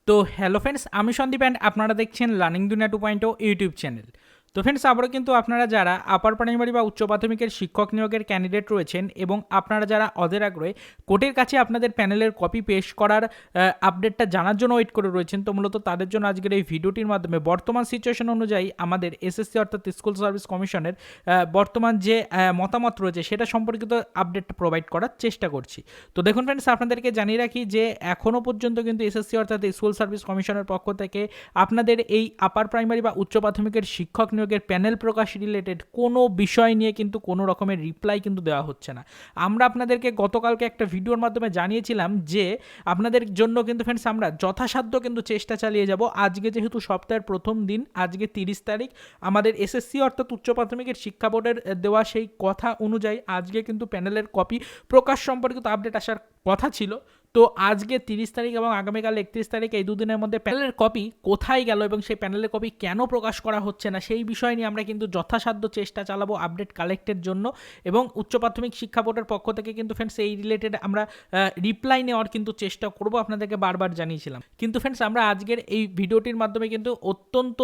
তো hello friends, আমি Sandeep and আপনারা দেখছেন লার্নিং দুনিয়া 2.0 ইউটিউব চ্যানেল। তো ফ্রেন্ডস, আবারও কিন্তু আপনারা যারা আপার প্রাইমারি বা উচ্চ প্রাথমিকের শিক্ষক নিয়োগের ক্যান্ডিডেট রয়েছেন এবং আপনারা যারা অধীর আগ্রহে কোর্টের কাছে আপনাদের প্যানেলের কপি পেশ করার আপডেটটা জানার জন্য ওয়েট করে রয়েছেন, তো মূলত তাদের জন্য আজকের এই ভিডিওটির মাধ্যমে বর্তমান সিচুয়েশন অনুযায়ী আমাদের এসএসসি অর্থাৎ স্কুল সার্ভিস কমিশনের বর্তমান যে মতামত রয়েছে সেটা সম্পর্কিত আপডেটটা প্রোভাইড করার চেষ্টা করছি। তো দেখুন ফ্রেন্ডস, আপনাদেরকে জানিয়ে রাখি যে এখনও পর্যন্ত কিন্তু এসএসসি অর্থাৎ স্কুল সার্ভিস কমিশনের পক্ষ থেকে আপনাদের এই আপার প্রাইমারি বা উচ্চ প্রাথমিকের শিক্ষক নিয়োগের প্যানেল প্রকাশ রিলেটেড কোনো বিষয় নিয়ে কিন্তু কোনো রকমের রিপ্লাই কিন্তু দেওয়া হচ্ছে না। আমরা আপনাদেরকে গতকালকে একটা ভিডিওর মাধ্যমে জানিয়েছিলাম যে আপনাদের জন্য কিন্তু ফ্রেন্ডস আমরা যথাসাধ্য কিন্তু চেষ্টা চালিয়ে যাব। আজকে যেহেতু সপ্তাহের প্রথম দিন, আজকে 30 তারিখ, আমাদের এসএসসি অর্থাৎ উচ্চ প্রাথমিকের শিক্ষা বোর্ডের দেওয়া সেই কথা অনুযায়ী আজকে কিন্তু প্যানেলের কপি প্রকাশ সম্পর্কিত আপডেট আসার কথা ছিল। তো আজকে 30 তারিখ এবং আগামীকাল 31 তারিখ এই দুদিনের মধ্যে প্যানেলের কপি কোথায় গেল এবং সেই প্যানেলের কপি কেন প্রকাশ করা হচ্ছে না সেই বিষয় নিয়ে আমরা কিন্তু যথাসাধ্য চেষ্টা চালাবো আপডেট কালেক্টের জন্য। এবং উচ্চ প্রাথমিক শিক্ষা বোর্ডের পক্ষ থেকে কিন্তু ফ্রেন্ডস এই রিলেটেড আমরা রিপ্লাই নেওয়ার কিন্তু চেষ্টা করব, আপনাদেরকে বারবার জানিয়েছিলাম। কিন্তু ফ্রেন্ডস, আমরা আজকের এই ভিডিওটির মাধ্যমে কিন্তু অত্যন্ত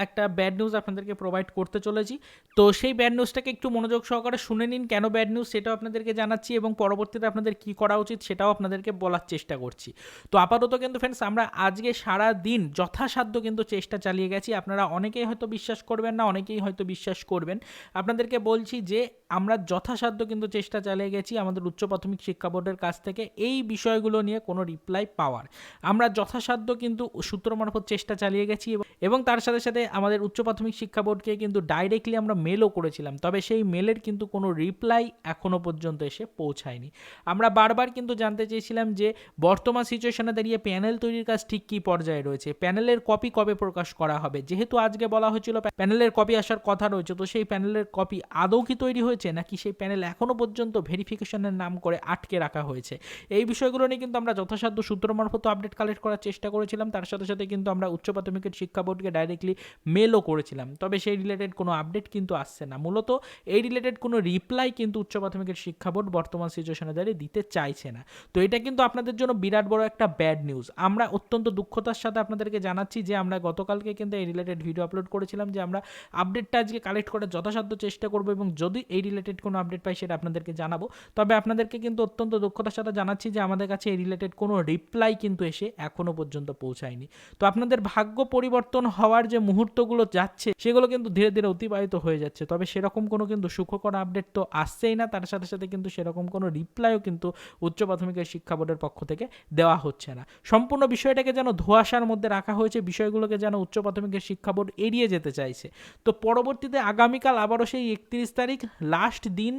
একটা ব্যাড নিউজ আপনাদেরকে প্রোভাইড করতে চলেছি। তো সেই ব্যাড নিউজটাকে একটু মনোযোগ সহকারে শুনে নিন, কেন ব্যাড নিউজ সেটাও আপনাদেরকে জানাচ্ছি এবং পরবর্তীতে আপনাদের কী করা উচিত সেটাও আপনাদেরকে বলার চেষ্টা করছি। তো আপাতত কিন্তু ফ্রেন্ডস আমরা আজকে সারা দিন যথাসাধ্য কিন্তু চেষ্টা চালিয়ে গেছি। আপনারা অনেকেই হয়তো বিশ্বাস করবেন না, অনেকেই হয়তো বিশ্বাস করবেন। আপনাদেরকে বলছি যে আমরা যথাসাধ্য কিন্তু চেষ্টা চালিয়ে গেছি আমাদের উচ্চ প্রাথমিক শিক্ষা বোর্ডের কাছ থেকে এই বিষয়গুলো নিয়ে কোনো রিপ্লাই পাওয়ার। আমরা যথাসাধ্য কিন্তু সূত্র মারফত চেষ্টা চালিয়ে গেছি এবং তার সাথে সাথে আমাদের উচ্চ প্রাথমিক শিক্ষা বোর্ডকে কিন্তু ডাইরেক্টলি আমরা মেলও করেছিলাম, তবে সেই মেলের কিন্তু কোনো রিপ্লাই এখনও পর্যন্ত এসে পৌঁছায়নি। আমরা বারবার কিন্তু জানতে চেয়েছিলাম যে বর্তমান সিচুয়েশনে দাঁড়িয়ে প্যানেল তৈরির কাজ ঠিক কী পর্যায়ে রয়েছে, প্যানেলের কপি কবে প্রকাশ করা হবে। যেহেতু আজকে বলা হয়েছিল প্যানেলের কপি আসার কথা রয়েছে, তো সেই প্যানেলের কপি আদৌ কি তৈরি হয়েছে নাকি সেই প্যানেল এখনও পর্যন্ত ভেরিফিকেশনের নাম করে আটকে রাখা হয়েছে, এই বিষয়গুলো নিয়ে কিন্তু আমরা যথাসাধ্য সূত্র মারফত আপডেট কালেক্ট করার চেষ্টা করেছিলাম। তার সাথে সাথে কিন্তু আমরা উচ্চ প্রাথমিকের শিক্ষা বোর্ডকে ডাইরেক্টলি মেলও করেছিলাম, তবে সেই রিলেটেড কোনো আপডেট কিন্তু আসছে না। মূলত এই রিলেটেড কোনো রিপ্লাই কিন্তু উচ্চ প্রাথমিকের শিক্ষা বোর্ড বর্তমান সিচুয়েশনে দাঁড়িয়ে দিতে চাইছে না। তো এটা কিন্তু আপনাদের জন্য বিরাট বড় একটা ব্যাড নিউজ। আমরা অত্যন্ত দুঃখতার সাথে আপনাদেরকে জানাচ্ছি যে আমরা গতকালকে কিন্তু এই রিলেটেড ভিডিও আপলোড করেছিলাম যে আমরা আপডেটটা আজকে কালেক্ট করার যথাসাধ্য চেষ্টা করব এবং যদি এই রিলেটেড কোনো আপডেট পাই সেটা আপনাদেরকে জানাবো। তবে আপনাদেরকে কিন্তু অত্যন্ত দুঃখতার সাথে জানাচ্ছি যে আমাদের কাছে এই রিলেটেড কোনো রিপ্লাই কিন্তু এসে এখনও পর্যন্ত পৌঁছায়নি। তো আপনাদের ভাগ্য পরিবর্তন হওয়ার যে মুহূর্তগুলো যাচ্ছে সেগুলো কিন্তু ধীরে ধীরে অতিবাহিত হয়ে যাচ্ছে, তবে সেরকম কোনো কিন্তু সুখকর আপডেট তো আসছেই না। তার সাথে সাথে কিন্তু সেরকম কোনো রিপ্লাইও কিন্তু উচ্চ প্রাথমিকের শিক্ষা বোর্ডের পক্ষ থেকে দেওয়া হচ্ছে না। সম্পূর্ণ বিষয়টাকে যেন ধোঁয়াশার মধ্যে রাখা হয়েছে, বিষয়গুলোকে যেন উচ্চ প্রাথমিকের শিক্ষা বোর্ড এড়িয়ে যেতে চাইছে। তো পরবর্তীতে আগামীকাল আবারও সেই 31 তারিখ লাস্ট দিন,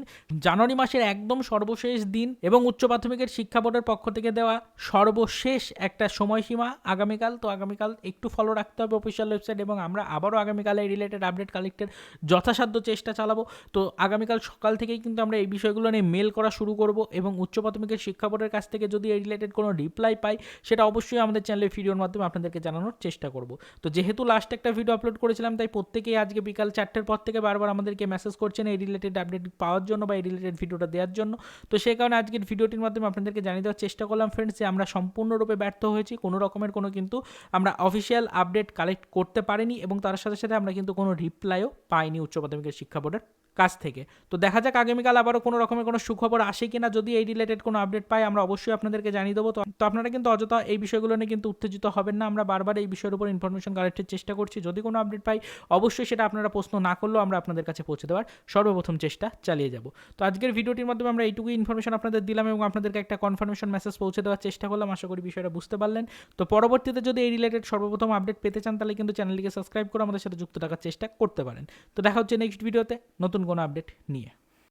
জানুয়ারি মাসের একদম সর্বশেষ দিন এবং উচ্চ প্রাথমিকের শিক্ষা বোর্ডের পক্ষ থেকে দেওয়া সর্বশেষ একটা সময়সীমা আগামীকাল। তো আগামীকাল একটু ফলো রাখতে হবে অফিসিয়াল ওয়েবসাইট এবং আমরা আবারও আগামীকাল এই রিলেটেড আপডেট কালেক্টের যথাসাধ্য চেষ্টা চালাবো। তো আগামীকাল সকাল থেকেই কিন্তু আমরা এই বিষয়গুলো নিয়ে মেল করা শুরু করব এবং উচ্চ প্রাথমিকের শিক্ষা বোর্ডের কাছ থেকে যদি এই রিলেটেড কোনো রিপ্লাই পাই সেটা অবশ্যই আমাদের চ্যানেলের ভিডিওর মাধ্যমে আপনাদেরকে জানানোর চেষ্টা করব। তো যেহেতু লাস্ট একটা ভিডিও আপলোড করেছিলাম তাই প্রত্যেকেই আজকে বিকাল 4টের পর থেকে বারবার আমাদেরকে মেসেজ করছেন এই রিলেটেড আপডেট পাওয়ার জন্য বা এই রিলেটেড ভিডিওটা দেওয়ার জন্য। তো সেই কারণে আজকের ভিডিওটির মাধ্যমে আপনাদেরকে জানিয়ে দেওয়ার চেষ্টা করলাম ফ্রেন্ডস যে আমরা সম্পূর্ণরূপে ব্যর্থ হয়েছি, কোনো রকমের কোনো কিন্তু আমরা অফিসিয়াল আপডেট কালেক্ট করতে পারিনি এবং তার সাথে সাথে আমরা কিন্তু কোনো রিপ্লাইও পাইনি উচ্চ প্রাথমিকের শিক্ষা বোর্ডের কাছ থেকে। তো দেখা যাক আগামীকাল আবারও কোনো রকমের কোনো সুখবর আসে কিনা। যদি এই রিলেটেড কোনো আপডেট পাই আমরা অবশ্যই আপনাদেরকে জানিয়ে দেবো। তো আপনারা কিন্তু অযথা এই বিষয়গুলো নিয়ে কিন্তু উত্তেজিত হবেন না, আমরা বারবার এই বিষয়ের উপর ইনফরমেশন কালেক্টের চেষ্টা করছি। যদি কোনো আপডেট পাই অবশ্যই সেটা আপনারা প্রশ্ন না করলেও আমরা আপনাদের কাছে পৌঁছে দেওয়ার সর্বপ্রথম চেষ্টা চালিয়ে যাব। তো আজকের ভিডিওটির মাধ্যমে আমরা এইটুকুই ইনফরমেশন আপনাদের দিলাম এবং আপনাদেরকে একটা কনফার্মেশন মেসেজ পৌঁছে দেওয়ার চেষ্টা করলাম। আশা করি বিষয়টা বুঝতে পারলেন। তো পরবর্তীতে যদি এই রিলেটেড সর্বপ্রথম আপডেট পেতে চান তাহলে কিন্তু চ্যানেলটিকে সাবস্ক্রাইব করে আমাদের সাথে যুক্ত থাকার চেষ্টা করতে পারেন। তো দেখা হচ্ছে নেক্সট ভিডিওতে নতুন কোনো আপডেট নিয়ে।